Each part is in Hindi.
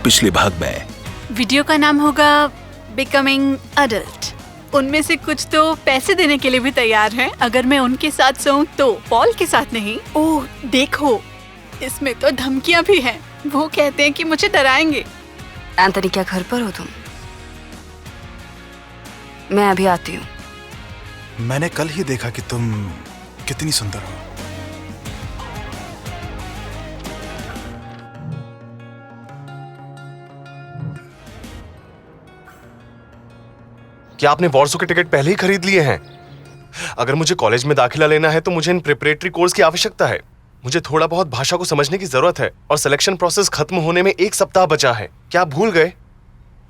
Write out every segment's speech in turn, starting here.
पिछले भाग में। वीडियो का नाम होगा बिकमिंग अडल्ट। उनमें से कुछ तो पैसे देने के लिए भी तैयार हैं अगर मैं उनके साथ सोऊं तो, पॉल के साथ नहीं। ओह देखो, इसमें तो धमकियां भी हैं। वो कहते हैं कि मुझे डराएंगे। एंथनी, क्या घर पर हो तुम? मैं अभी आती हूँ। मैंने कल ही देखा कि तुम कितनी सुंदर हो। क्या आपने वॉर्सो के टिकट पहले ही खरीद लिए हैं? अगर मुझे कॉलेज में दाखिला लेना है तो मुझे इन प्रिपरेटरी कोर्स की आवश्यकता है। मुझे थोड़ा बहुत भाषा को समझने की जरूरत है और सिलेक्शन प्रोसेस खत्म होने में 1 सप्ताह बचा है। क्या आप भूल गए?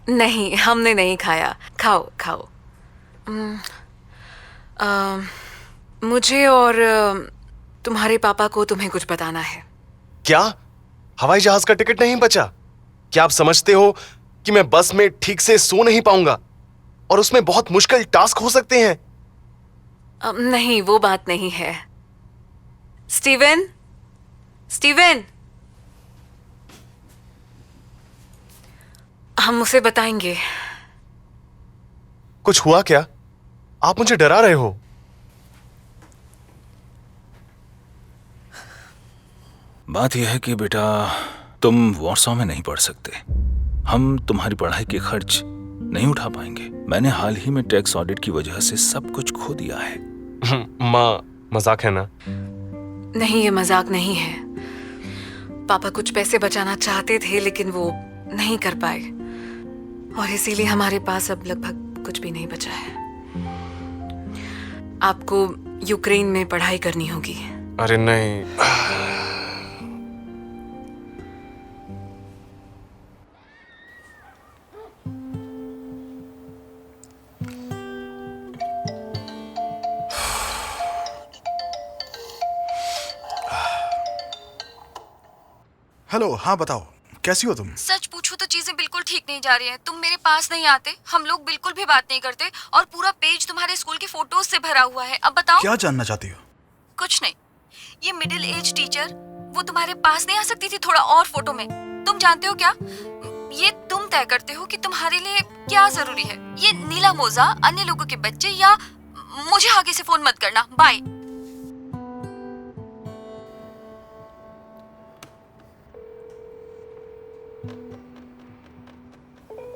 नहीं, हमने नहीं खाया। खाओ खाओ। मुझे और तुम्हारे पापा को तुम्हें कुछ बताना है। क्या हवाई जहाज का टिकट नहीं बचा? क्या आप समझते हो कि मैं बस में ठीक से सो नहीं पाऊंगा और उसमें बहुत मुश्किल टास्क हो सकते हैं? नहीं, वो बात नहीं है। स्टीवन, स्टीवन, हम उसे बताएंगे। कुछ हुआ क्या? आप मुझे डरा रहे हो। बात यह है कि बेटा, तुम वॉर्सो में नहीं पढ़ सकते। हम तुम्हारी पढ़ाई के खर्च नहीं उठा पाएंगे। मैंने हाल ही में टैक्स ऑडिट की वजह से सब कुछ खो दिया है। माँ, मजाक है ना? नहीं, ये मजाक नहीं है। पापा कुछ पैसे बचाना चाहते थे लेकिन वो नहीं कर पाए और इसीलिए हमारे पास अब लगभग कुछ भी नहीं बचा है। आपको यूक्रेन में पढ़ाई करनी होगी। अरे नहीं। हेलो, हाँ बताओ, कैसी हो तुम? सच पूछो तो चीजें बिल्कुल ठीक नहीं जा रही हैं। तुम मेरे पास नहीं आते, हम लोग बिल्कुल भी बात नहीं करते और पूरा पेज तुम्हारे स्कूल की फोटोज से भरा हुआ है। अब बताओ। क्या जानना चाहती हो? कुछ नहीं। ये मिडिल एज टीचर, वो तुम्हारे पास नहीं आ सकती थी थोड़ा और फोटो में? तुम जानते हो क्या, ये तुम तय करते हो कि तुम्हारे लिए क्या जरूरी है। ये नीला मोजा, अन्य लोगों के बच्चे या मुझे आगे से फोन मत करना। बाय।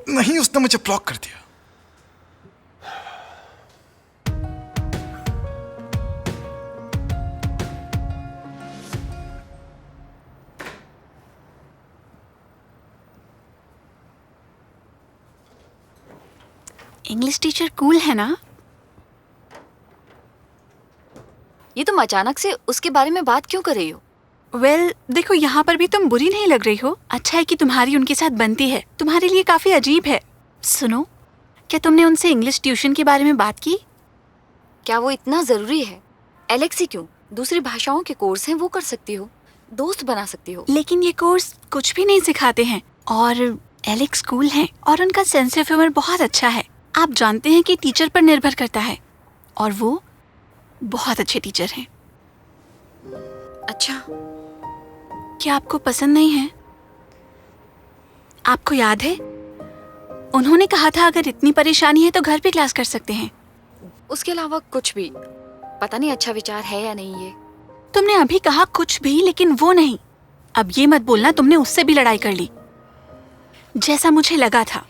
नहीं, उसने मुझे ब्लॉक कर दिया। इंग्लिश टीचर कूल है ना? ये तुम अचानक से उसके बारे में बात क्यों कर रही हो? देखो, यहाँ पर भी तुम बुरी नहीं लग रही हो। अच्छा है कि तुम्हारी उनके साथ बनती है। तुम्हारे लिए काफी अजीब है। सुनो, क्या तुमने उनसे इंग्लिश ट्यूशन के बारे में बात की? क्या वो इतना जरूरी है? एलेक्स ही क्यों, दूसरी भाषाओं के कोर्स हैं, वो कर सकती हो, दोस्त बना सकती हो। लेकिन ये कोर्स कुछ भी नहीं सिखाते हैं और एलेक्स कूल हैं और उनका सेंस ऑफ ह्यूमर बहुत अच्छा है। आप जानते हैं कि टीचर पर निर्भर करता है और वो बहुत अच्छे टीचर हैं। अच्छा, क्या आपको पसंद नहीं है? आपको याद है उन्होंने कहा था अगर इतनी परेशानी है तो घर पे क्लास कर सकते हैं। उसके अलावा कुछ भी पता नहीं अच्छा विचार है या नहीं। ये तुमने अभी कहा कुछ भी, लेकिन वो नहीं। अब ये मत बोलना तुमने उससे भी लड़ाई कर ली। जैसा मुझे लगा था।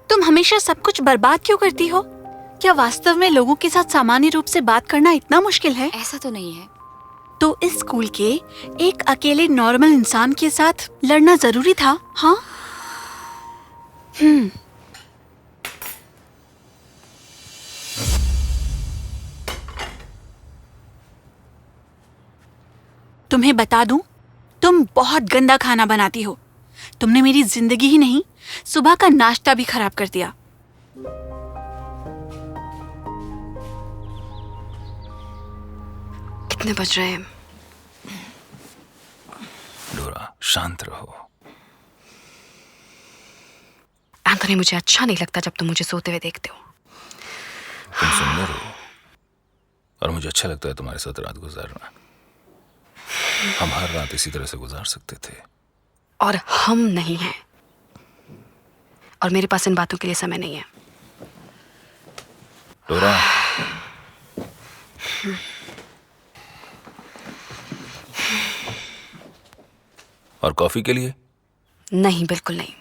तुम हमेशा सब कुछ बर्बाद क्यों करती हो? क्या वास्तव में लोगों के साथ सामान्य रूप से बात करना इतना मुश्किल है? ऐसा तो नहीं है। तो इस स्कूल के एक अकेले नॉर्मल इंसान के साथ लड़ना जरूरी था? हाँ? तुम्हें बता दूं, तुम बहुत गंदा खाना बनाती हो। तुमने मेरी जिंदगी ही नहीं, सुबह का नाश्ता भी खराब कर दिया। कितने बज रहे हैं? डोरा, शांत रहो। एंथनी, मुझे अच्छा नहीं लगता जब तुम मुझे सोते हुए देखते हो। तुम सुंदर हो और मुझे अच्छा लगता है तुम्हारे साथ रात गुजारना। हम हर रात इसी तरह से गुजार सकते थे। और हम नहीं हैं। और मेरे पास इन बातों के लिए समय नहीं है। डोरा, और कॉफी के लिए? नहीं, बिल्कुल नहीं।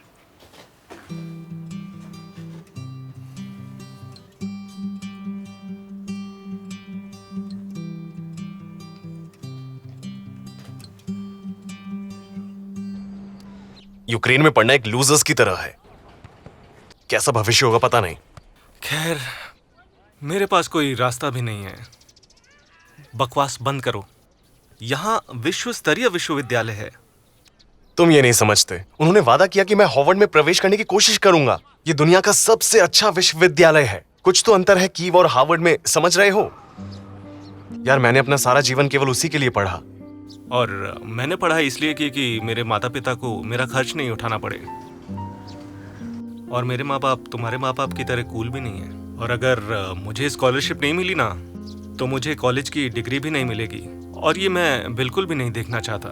यूक्रेन में पढ़ना एक लूजर्स की तरह है। कैसा भविष्य होगा पता नहीं। खैर, मेरे पास कोई रास्ता भी नहीं है। बकवास बंद करो। यहाँ विश्व स्तरीय विश्वविद्यालय है। तुम ये नहीं समझते। उन्होंने वादा किया कि मैं हॉवर्ड में प्रवेश करने की कोशिश करूंगा। ये दुनिया का सबसे अच्छा विश्वविद्यालय है। कुछ तो अंतर है कीव और हार्वर्ड में, समझ रहे हो? यार मैंने अपना सारा जीवन केवल उसी के लिए पढ़ा। और मैंने पढ़ाई इसलिए की कि मेरे माता पिता को मेरा खर्च नहीं उठाना पड़े। और मेरे माँ बाप तुम्हारे माँ बाप की तरह कूल भी नहीं है। और अगर मुझे स्कॉलरशिप नहीं मिली ना, तो मुझे कॉलेज की डिग्री भी नहीं मिलेगी। और ये मैं बिल्कुल भी नहीं देखना चाहता।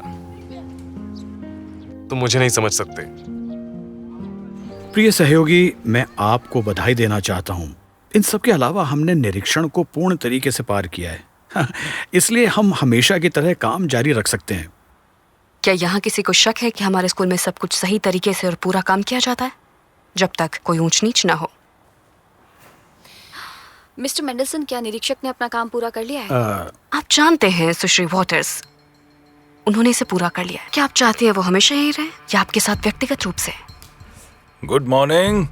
तुम मुझे नहीं समझ सकते। प्रिय सहयोगी, मैं आपको बधाई देना चाहता हूं। इन सब के अलावा हमने निरीक्षण को पूर्ण तरीके से पार किया है। इसलिए हम हमेशा की तरह काम जारी रख सकते हैं। क्या यहाँ किसी को शक है कि हमारे स्कूल में सब कुछ सही तरीके से और पूरा काम किया जाता है, जब तक कोई ऊंच नीच ना हो? मिस्टर मेंडलसन, क्या निरीक्षक ने अपना काम पूरा कर लिया है? आप जानते हैं सुश्री वॉटर्स, उन्होंने इसे पूरा कर लिया है। क्या आप चाहते हैं वो हमेशा यही रहे या आपके साथ व्यक्तिगत रूप से? Good morning.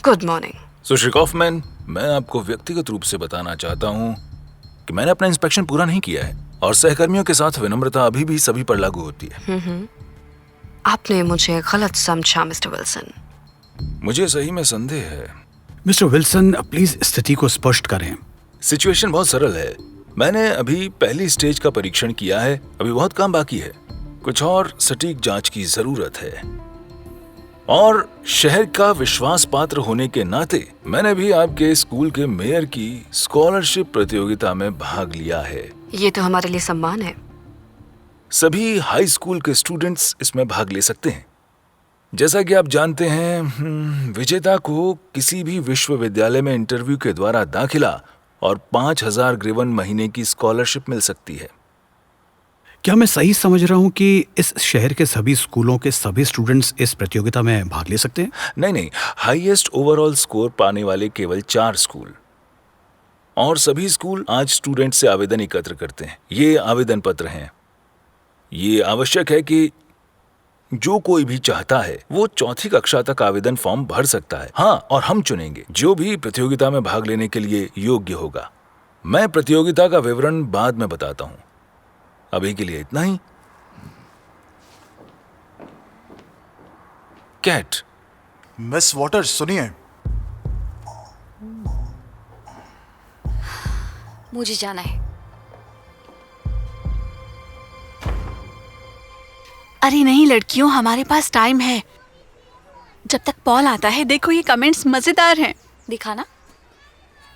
Good morning. सुश्री कॉफमैन, मैं आपको व्यक्तिगत रूप से बताना चाहता हूँ कि मैंने अपना इंस्पेक्शन पूरा नहीं किया है और सहकर्मियों के साथ विनम्रता अभी भी सभी पर लागू होती है। आपने मुझे गलत समझा मिस्टर विल्सन। मुझे सही में संदेह है। मिस्टर विल्सन, प्लीज स्थिति को स्पष्ट करें। सिचुएशन बहुत सरल है। मैंने अभी पहली स्टेज का परीक्षण किया है। अभी बहुत काम बाकी है। कुछ और सटीक जांच की जरूरत है। और शहर का विश्वास पात्र होने के नाते मैंने भी आपके स्कूल के मेयर की स्कॉलरशिप प्रतियोगिता में भाग लिया है। ये तो हमारे लिए सम्मान है। सभी हाई स्कूल के स्टूडेंट्स इसमें भाग ले सकते हैं। जैसा कि आप जानते हैं, विजेता को किसी भी विश्वविद्यालय में इंटरव्यू के द्वारा दाखिला और 5,000 ग्रीवन महीने की स्कॉलरशिप मिल सकती है। क्या मैं सही समझ रहा हूं कि इस शहर के सभी स्कूलों के सभी स्टूडेंट्स इस प्रतियोगिता में भाग ले सकते हैं? नहीं, हाईएस्ट ओवरऑल स्कोर पाने वाले केवल 4 स्कूल। और सभी स्कूल आज स्टूडेंट से आवेदन एकत्र करते हैं। ये आवेदन पत्र हैं। ये आवश्यक है कि जो कोई भी चाहता है वो 4th कक्षा तक आवेदन फॉर्म भर सकता है। हाँ, और हम चुनेंगे जो भी प्रतियोगिता में भाग लेने के लिए योग्य होगा। मैं प्रतियोगिता का विवरण बाद में बताता हूँ। अभी के लिए इतना ही। कैट, मिस वॉटर्स सुनिए। मुझे जाना है। अरे नहीं लड़कियों, हमारे पास टाइम है। जब तक पॉल आता है। देखो ये कमेंट्स मजेदार हैं। दिखाना।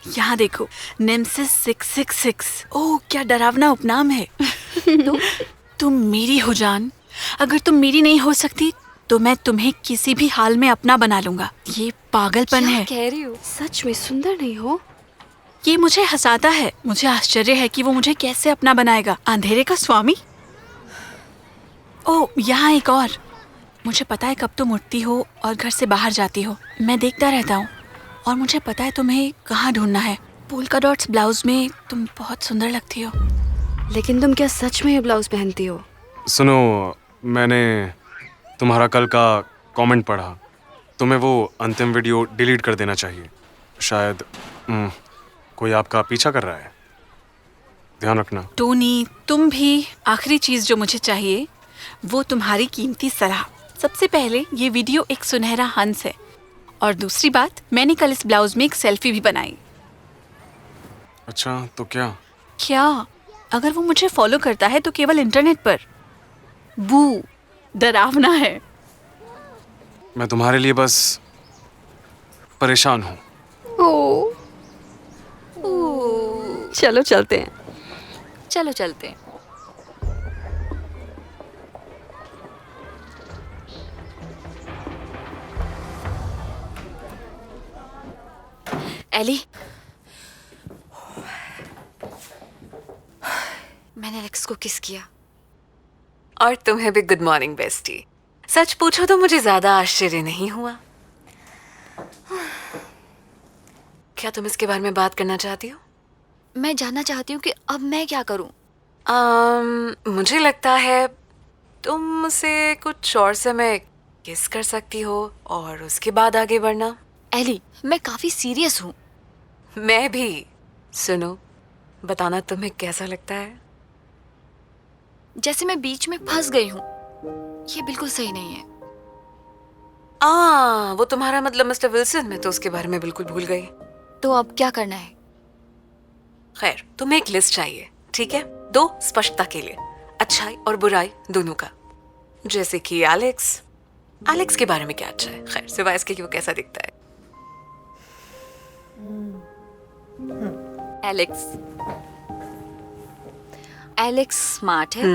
यहाँ देखो, नेमसिस 666। ओह क्या डरावना उपनाम है। तुम मेरी हो जान। अगर तुम मेरी नहीं हो सकती तो मैं तुम्हें किसी भी हाल में अपना बना लूंगा। ये पागलपन है। कह रही हो? सच में सुंदर नहीं हो? ये मुझे हंसाता है। मुझे आश्चर्य है कि वो मुझे कैसे अपना बनाएगा। अंधेरे का स्वामी। ओह यहाँ एक और। मुझे पता है कब तुम उठती हो और घर से बाहर जाती हो। मैं देखता रहता हूँ और मुझे पता है तुम्हें कहाँ ढूंढना है। पोल्का डॉट्स ब्लाउज में तुम बहुत सुंदर लगती हो। लेकिन तुम क्या सच में ये ब्लाउज पहनती हो? सुनो, मैंने तुम्हारा कल का कमेंट पढ़ा। तुम्हें वो अंतिम वीडियो डिलीट कर देना चाहिए। शायद कोई आपका पीछा कर रहा है। ध्यान रखना। टोनी, तुम भी। आखिरी चीज जो मुझे चाहिए वो तुम्हारी कीमती सलाह। सबसे पहले ये वीडियो एक सुनहरा हंस है और दूसरी बात, मैंने कल इस ब्लाउज में एक सेल्फी भी बनाई। अच्छा, तो क्या? अगर वो मुझे फॉलो करता है तो केवल इंटरनेट पर। बू, डरावना है। मैं तुम्हारे लिए बस परेशान हूँ। चलो चलते हैं। चलो चलते हैं। एली, मैंने एलेक्स को किस किया। और तुम्हें भी गुड मॉर्निंग बेस्टी। सच पूछो तो मुझे ज्यादा आश्चर्य नहीं हुआ। क्या तुम इसके बारे में बात करना चाहती हो? मैं जानना चाहती हूँ कि अब मैं क्या करूँ। मुझे लगता है तुम मुझसे कुछ और समय किस कर सकती हो और उसके बाद आगे बढ़ना। एली, मैं काफी सीरियस हूँ। मैं भी। सुनो, बताना तुम्हें कैसा लगता है? जैसे मैं बीच में फंस गई हूँ। ये बिल्कुल सही नहीं है। वो तुम्हारा मतलब मिस्टर विल्सन, मैं तो उसके बारे में बिल्कुल भूल गई। तो अब क्या करना है? खैर, तुम्हें एक लिस्ट चाहिए, ठीक है? 2 स्पष्टता के लिए, अच्छाई और बुराई दोनों का। जैसे कि एलेक्स के बारे में क्या अच्छा है? खैर, सिवाय इसके कि वो कैसा दिखता है। एलेक्स स्मार्ट है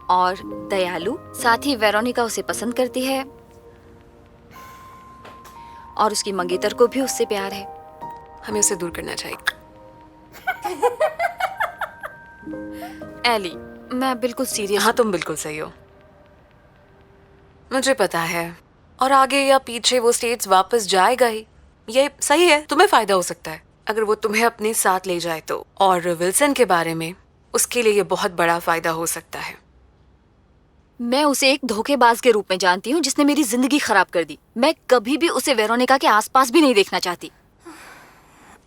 और दयालु, साथ ही वेरोनिका उसे पसंद करती है और उसकी मंगेतर को भी उससे प्यार है। हमें उसे दूर करना चाहिए। एली, मैं बिल्कुल सीरियस। हाँ, तुम बिल्कुल सही हो, मुझे पता है। और आगे या पीछे वो स्टेट्स वापस जाएगा ही, ये सही है। तुम्हें फायदा हो सकता है अगर वो तुम्हें अपने साथ ले जाए तो। और विल्सन के बारे में, उसके लिए ये बहुत बड़ा फायदा हो सकता है। मैं उसे एक धोखेबाज के रूप में जानती हूँ जिसने मेरी जिंदगी खराब कर दी। मैं कभी भी उसे वेरोनिका के आसपास भी नहीं देखना चाहती।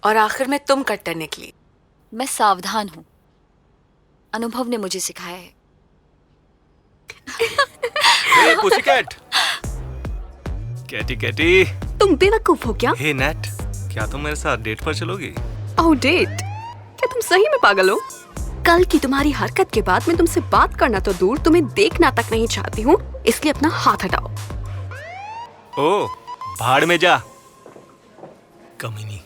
और आखिर में तुम कट्टर निकली। मैं सावधान हूँ, अनुभव ने मुझे सिखाया है। Hey pussycat. Katie Katie. तुम बेवकूफ हो क्या? हे नेट, क्या तुम मेरे साथ डेट पर चलोगी? ओह डेट? क्या तुम सही में पागल हो? कल की तुम्हारी हरकत के बाद मैं तुमसे बात करना तो दूर, तुम्हें देखना तक नहीं चाहती हूँ, इसलिए अपना हाथ हटाओ। ओह, भाड़ में जा कमीनी।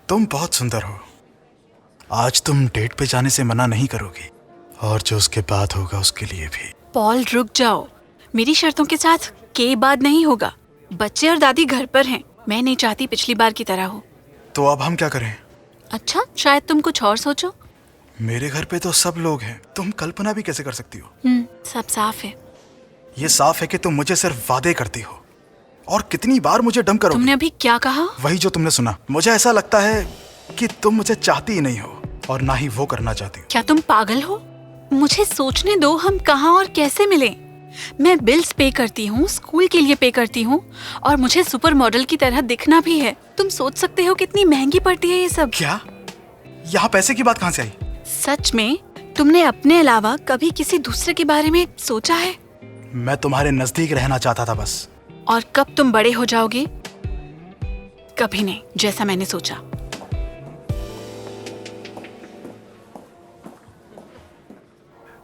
तुम बहुत सुंदर हो। आज तुम डेट पे जाने से मना नहीं करोगी, और जो उसके बाद होगा उसके लिए भी। पॉल, रुक जाओ। मेरी शर्तों के साथ के बाद नहीं होगा। बच्चे और दादी घर पर हैं। मैं नहीं चाहती पिछली बार की तरह हो। तो अब हम क्या करें? अच्छा, शायद तुम कुछ और सोचो। मेरे घर पे तो सब लोग हैं, तुम कल्पना भी कैसे कर सकती हो? सब साफ है। ये साफ है कि तुम मुझे सिर्फ वादे करती हो, और कितनी बार मुझे डम करोगी? तुमने अभी क्या कहा? वही जो तुमने सुना। मुझे ऐसा लगता है कि तुम मुझे चाहती ही नहीं हो, और ना ही वो करना चाहती हो। क्या तुम पागल हो? मुझे सोचने दो, हम कहाँ और कैसे मिले। मैं बिल्स पे करती हूँ, स्कूल के लिए पे करती हूँ, और मुझे सुपर मॉडल की तरह दिखना भी है। तुम सोच सकते हो कितनी महंगी पड़ती है ये सब। क्या? यहाँ पैसे की बात कहाँ से आई? सच में तुमने अपने अलावा कभी किसी दूसरे के बारे में सोचा है? मैं तुम्हारे नजदीक रहना चाहता था बस। और कब तुम बड़े हो जाओगे? कभी नहीं, जैसा मैंने सोचा।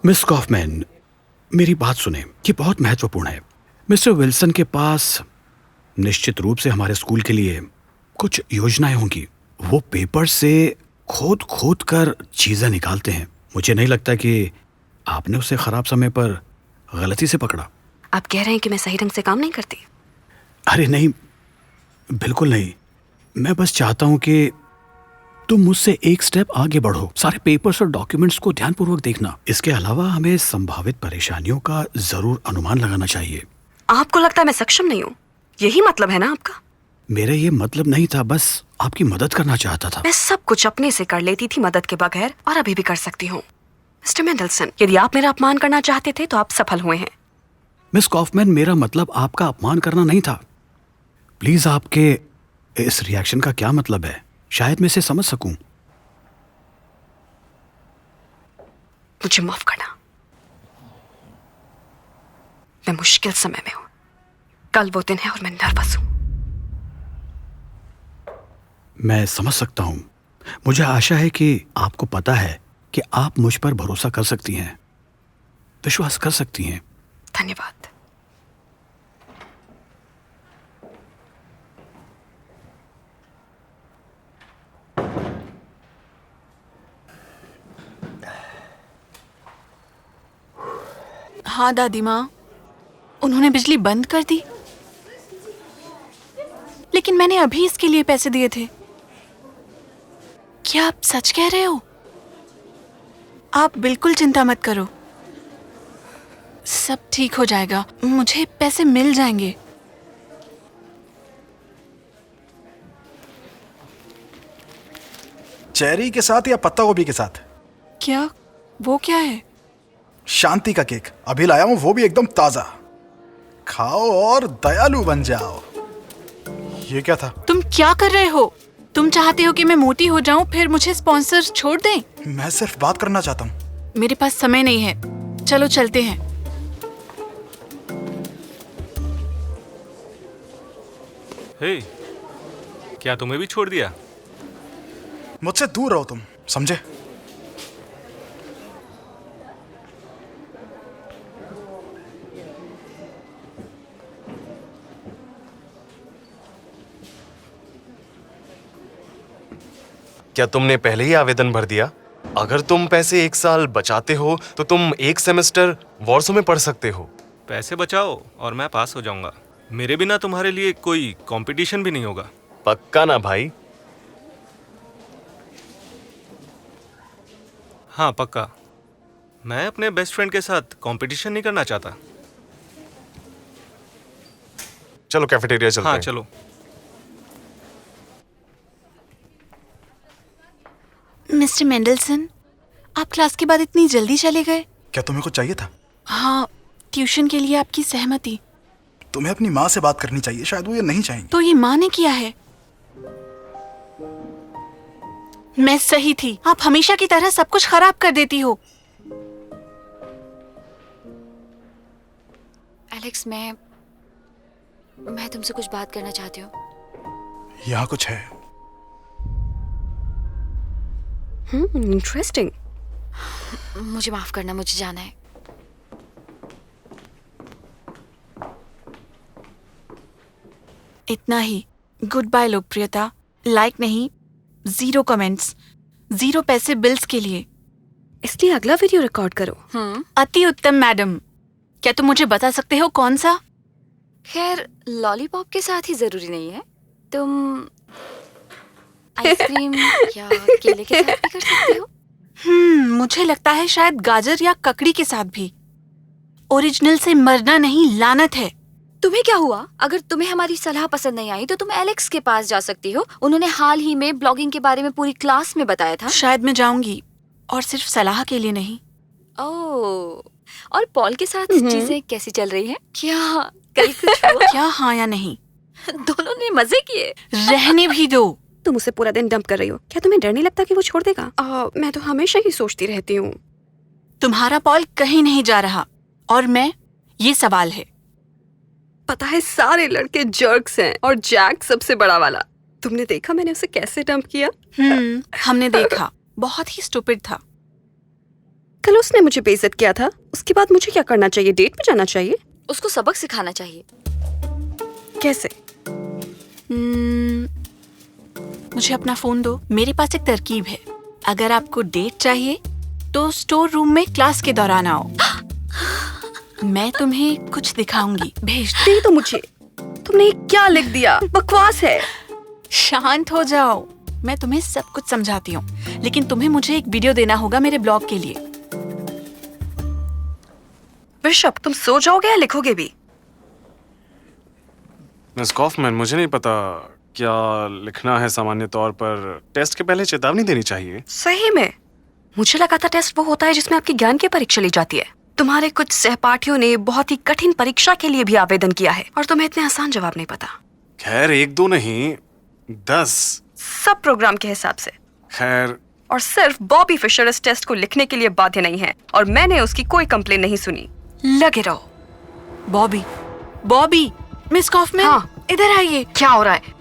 मिस कॉफमैन, मेरी बात सुने, ये बहुत महत्वपूर्ण है। मिस्टर विल्सन के पास निश्चित रूप से हमारे स्कूल के लिए कुछ योजनाएं होंगी। वो पेपर से खोद खोद कर चीजें निकालते हैं। मुझे नहीं लगता कि आपने उसे खराब समय पर गलती से पकड़ा। आप कह रहे हैं कि मैं सही ढंग से काम नहीं करती? अरे नहीं, बिल्कुल नहीं। मैं बस चाहता हूं कि तुम मुझसे एक स्टेप आगे बढ़ो। सारे पेपर्स और डॉक्यूमेंट्स को ध्यानपूर्वक देखना। इसके अलावा हमें संभावित परेशानियों का जरूर अनुमान लगाना चाहिए। आपको लगता है मैं सक्षम नहीं हूँ? यही मतलब है ना आपका? मेरा ये मतलब नहीं था, बस आपकी मदद करना चाहता था। मैं सब कुछ अपने से कर लेती थी मदद के बगैर, और अभी भी कर सकती हूँ। मिस्टर मेंडलसन, यदि आप मेरा अपमान करना चाहते थे तो आप सफल हुए हैं। मिस कॉफमैन, मेरा मतलब आपका अपमान करना नहीं था। प्लीज, आपके इस रिएक्शन का क्या मतलब है? शायद मैं इसे समझ सकूं। मुझे माफ करना, मैं मुश्किल समय में हूं। कल वो दिन है और मैं नर्वस हूं। मैं समझ सकता हूं। मुझे आशा है कि आपको पता है कि आप मुझ पर भरोसा कर सकती हैं, विश्वास कर सकती हैं। धन्यवाद। हाँ दादी माँ, उन्होंने बिजली बंद कर दी। लेकिन मैंने अभी इसके लिए पैसे दिए थे। क्या आप सच कह रहे हो? आप बिल्कुल चिंता मत करो, सब ठीक हो जाएगा, मुझे पैसे मिल जाएंगे। चेरी के साथ या पत्ता गोभी के साथ? क्या? वो क्या है? शांति का केक अभी लाया हूं, वो भी एकदम ताजा। खाओ और दयालु बन जाओ। ये क्या था? तुम क्या कर रहे हो? तुम चाहते हो कि मैं मोटी हो जाऊं फिर मुझे स्पॉन्सर छोड़ दें? मैं सिर्फ बात करना चाहता हूँ। मेरे पास समय नहीं है, चलो चलते हैं। हे, क्या तुम्हें भी छोड़ दिया? मुझसे दूर रहो तुम, समझे? क्या तुमने पहले ही आवेदन भर दिया? अगर तुम पैसे 1 साल बचाते हो तो तुम 1 सेमेस्टर वॉर्सो में पढ़ सकते हो। पैसे बचाओ और मैं पास हो जाऊंगा। मेरे बिना तुम्हारे लिए कोई कंपटीशन भी नहीं होगा। पक्का ना भाई? हाँ पक्का। मैं अपने बेस्ट फ्रेंड के साथ कंपटीशन नहीं करना चाहता। चलो कैफेटेरिया चलते हाँ हैं। चलो। मिस्टर मेंडलसन, आप क्लास के बाद इतनी जल्दी चले गए? क्या तुम्हें कुछ चाहिए था? हाँ, ट्यूशन के लिए आपकी सहमति। तुम्हें अपनी माँ से बात करनी चाहिए, शायद वो ये नहीं चाहेंगी। तो ये माँ ने किया है। मैं सही थी, आप हमेशा की तरह सब कुछ खराब कर देती हो। एलेक्स, मैं तुमसे कुछ बात करना चाहती हूँ। यहाँ कुछ है। इंटरेस्टिंग। मुझे माफ करना, मुझे जाना है। इतना ही। गुड बाय लोकप्रियता। लाइक नहीं, 0 कमेंट्स, 0 पैसे बिल्स के लिए। इसलिए अगला वीडियो रिकॉर्ड करो। अति उत्तम मैडम। क्या तुम मुझे बता सकते हो कौन सा? खैर, लॉलीपॉप के साथ ही जरूरी नहीं है, तुम आइसक्रीम या केले के साथ भी कर सकते हो। मुझे लगता है शायद गाजर या ककड़ी के साथ भी। ओरिजिनल से मरना नहीं, लानत है। तुम्हें क्या हुआ? अगर तुम्हें हमारी सलाह पसंद नहीं आई तो तुम एलेक्स के पास जा सकती हो। उन्होंने हाल ही में ब्लॉगिंग के बारे में पूरी क्लास में बताया था। शायद मैं जाऊंगी, और सिर्फ सलाह के लिए नहीं। ओह, और पॉल के साथ चीजें कैसी चल रही हैं? क्या कल कुछ हुआ? क्या हाँ या नहीं? दोनों ने मजे किए। रहने भी दो। तुम उसे पूरा दिन डंप कर रही हो, क्या तुम्हें डर नहीं लगता कि वो छोड़ देगा? मैं तो हमेशा ही सोचती रहती हूँ। तुम्हारा पॉल कहीं नहीं जा रहा, और मैं, ये सवाल है। पता है सारे लड़के जर्क्स हैं और जैक सबसे बड़ा वाला। तुमने देखा मैंने उसे कैसे डंप किया? हमने देखा, बहुत ही स्टूपिड था। कल उसने मुझे बेइज्जत किया था, उसके बाद मुझे क्या करना चाहिए? डेट पे जाना चाहिए? उसको सबक सिखाना चाहिए। कैसे? मुझे अपना फोन दो। मेरे पास एक तरकीब है। अगर आपको डेट चाहिए तो स्टोर रूम में क्लास के दौरान आओ। मैं तुम्हें कुछ दिखाऊंगी, भेज दे तो मुझे। तुमने क्या लिख दिया? बकवास है। शांत हो जाओ, मैं तुम्हें सब कुछ समझाती हूँ, लेकिन तुम्हें मुझे एक वीडियो देना होगा मेरे ब्लॉग के लिए। बिशप, तुम सो जाओगे या लिखोगे भी? मिस कॉफमैन, मुझे नहीं पता क्या लिखना है। सामान्य तौर पर टेस्ट के पहले चेतावनी देनी चाहिए। सही में? मुझे लगा था टेस्ट वो होता है जिसमें आपकी ज्ञान की परीक्षा ली जाती है। तुम्हारे कुछ सहपाठियों ने बहुत ही कठिन परीक्षा के लिए भी आवेदन किया है और तुम्हें इतने आसान जवाब नहीं पता। खैर, 1-2 नहीं, 10 सब प्रोग्राम के हिसाब से। खैर, और सिर्फ बॉबी फिशर इस टेस्ट को लिखने के लिए बाध्य नहीं है, और मैंने उसकी कोई कंप्लेन नहीं सुनी। लगे रहो। बॉबी, मिस कॉफमैन, हाँ। इधर आइए। क्या हो रहा है?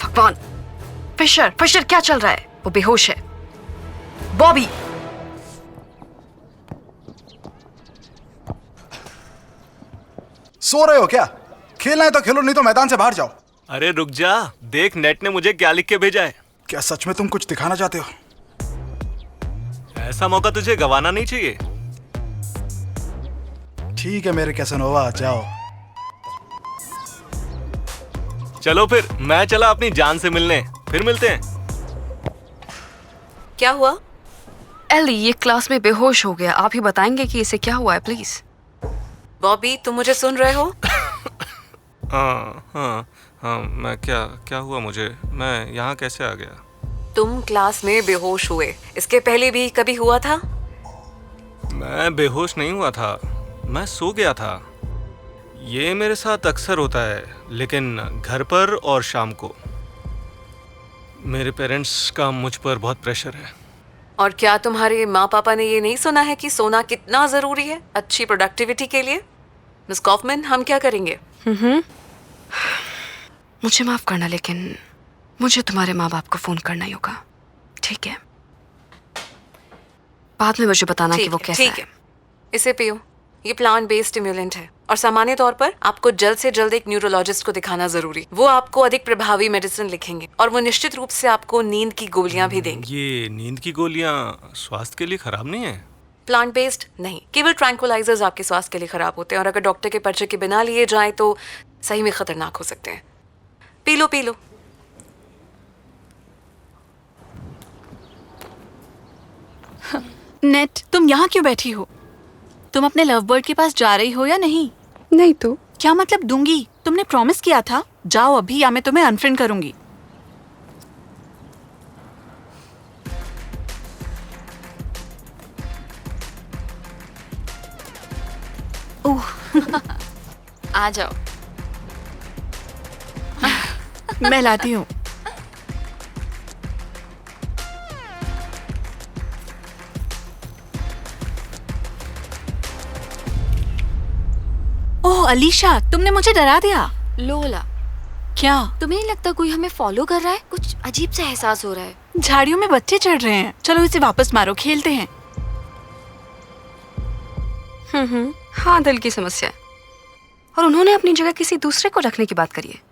भगवान, फिशर क्या चल रहा है? वो बेहोश है। बॉबी, सो रहे हो क्या? खेलना है तो खेलो, नहीं तो मैदान से बाहर जाओ। अरे रुक जा, देख नेट ने मुझे क्या लिख के भेजा है। क्या सच में तुम कुछ दिखाना चाहते हो? ऐसा मौका तुझे गंवाना नहीं चाहिए। ठीक है मेरे कैसनोवा, जाओ। चलो फिर मैं चला अपनी जान से मिलने, फिर मिलते हैं। क्या हुआ? एली ये क्लास में बेहोश हो गया, आप ही बताएंगे कि इसे क्या हुआ है प्लीज। बॉबी तुम मुझे सुन रहे हो? हाँ, मैं क्या हुआ मुझे? मैं यहाँ कैसे आ गया? तुम क्लास में बेहोश हुए, इसके पहले भी कभी हुआ था? मैं बेहोश नहीं हुआ था, मैं सो गया था। ये मेरे साथ अक्सर होता है, लेकिन घर पर और शाम को। मेरे पेरेंट्स का मुझ पर बहुत प्रेशर है। और क्या तुम्हारे माँ पापा ने ये नहीं सुना है कि सोना कितना जरूरी है अच्छी प्रोडक्टिविटी के लिए? मिस कॉफमैन, हम क्या करेंगे? मुझे माफ करना, लेकिन मुझे तुम्हारे माँ बाप को फोन करना ही होगा, ठीक है? बाद में मुझे बताना कि वो कैसा ठीक है। इसे पियो, ये प्लांट बेस्ड स्टिम्युलेंट है और सामान्य तौर पर आपको जल्द से जल्द एक न्यूरोलॉजिस्ट को दिखाना जरूरी। वो आपको अधिक प्रभावी मेडिसिन लिखेंगे और वो निश्चित रूप से आपको नींद की गोलियां भी देंगे। ये नींद की गोलियां स्वास्थ्य के लिए खराब नहीं है? प्लांट बेस्ड नहीं, केवल ट्रैंक्विलाइजर्स आपके स्वास्थ्य के लिए खराब होते हैं और अगर डॉक्टर के पर्चे के बिना लिए जाएं तो सही में खतरनाक हो सकते हैं। P low. नेट, तुम यहाँ क्यों बैठी हो? तुम अपने लव बर्ड के पास जा रही हो या नहीं? नहीं तो क्या मतलब दूंगी? तुमने प्रॉमिस किया था। जाओ अभी या मैं तुम्हें अनफ्रेंड करूंगी। ओह आ जाओ। मैं लाती हूँ। ओह अलीशा, तुमने मुझे डरा दिया। लोला, क्या? तुम्हें नहीं लगता कोई हमें फॉलो कर रहा है? कुछ अजीब सा एहसास हो रहा है। झाड़ियों में बच्चे चढ़ रहे हैं। चलो इसे वापस मारो, खेलते हैं। हाँ, दिल की समस्या है। और उन्होंने अपनी जगह किसी दूसरे को रखने की बात करी है।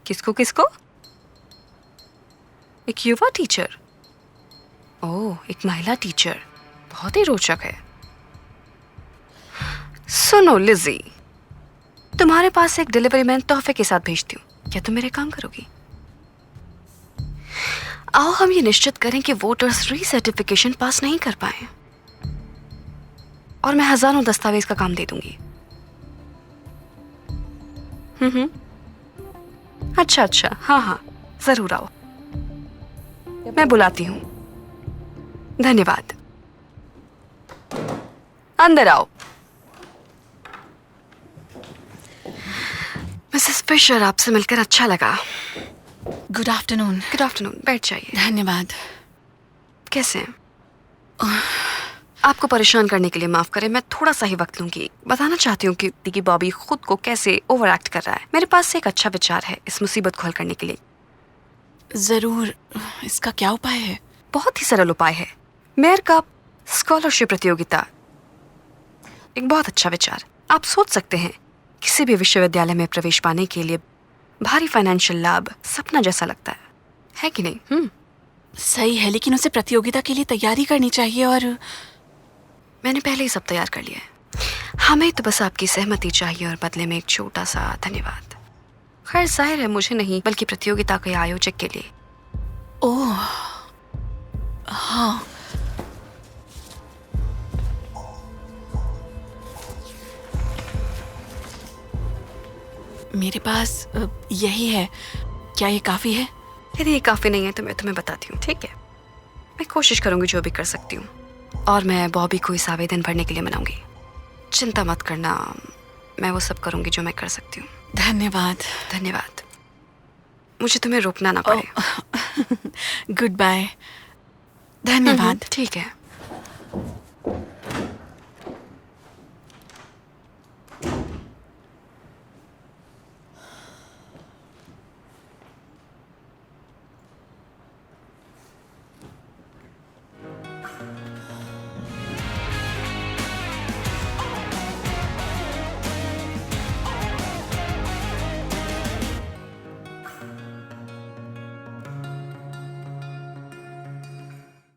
किसको? एक युवा टीचर। ओह, एक महिला टीचर, बहुत ही रोचक है। सुनो लिज़ी, तुम्हारे पास एक डिलीवरी मैन तोहफे के साथ भेजती हूँ, क्या तुम मेरे काम करोगी? आओ हम ये निश्चित करें कि वोटर्स रीसर्टिफिकेशन पास नहीं कर पाए और मैं हजारों दस्तावेज का काम दे दूंगी। अच्छा, हाँ, जरूर आओ, मैं बुलाती हूँ। धन्यवाद, अंदर आओ। मिसेस फिशर, आपसे मिलकर अच्छा लगा। Good afternoon. बैठ जाइए। धन्यवाद। कैसे हैं? आपको परेशान करने के लिए माफ करें, मैं थोड़ा सा ही वक्त लूंगी। बताना चाहती हूँ कि बॉबी खुद को कैसे ओवर एक्ट कर रहा है। मेरे पास एक अच्छा विचार है इस मुसीबत को हल करने के लिए। जरूर, इसका क्या उपाय है? बहुत ही सरल उपाय है। मेयर कप स्कॉलरशिप प्रतियोगिता, एक बहुत अच्छा विचार। आप सोच सकते हैं किसी भी विश्वविद्यालय में प्रवेश पाने के लिए भारी फाइनेंशियल लाभ सपना जैसा लगता है कि नहीं? सही है, लेकिन उसे प्रतियोगिता के लिए तैयारी करनी चाहिए और मैंने पहले ही सब तैयार कर लिया है। हमें तो बस आपकी सहमति चाहिए और बदले में एक छोटा सा धन्यवाद। खैर जाहिर है मुझे नहीं बल्कि प्रतियोगिता के आयोजक के लिए। ओह हाँ, मेरे पास यही है। क्या ये काफी है? यदि ये काफी नहीं है तो मैं तुम्हें बताती हूँ, ठीक है? मैं कोशिश करूंगी जो भी कर सकती हूँ और मैं बॉबी को इस आवेदन भरने के लिए मनाऊंगी। चिंता मत करना, मैं वो सब करूंगी जो मैं कर सकती हूँ। धन्यवाद। मुझे तुम्हें रोकना ना पड़े। Good bye. धन्यवाद। ठीक है।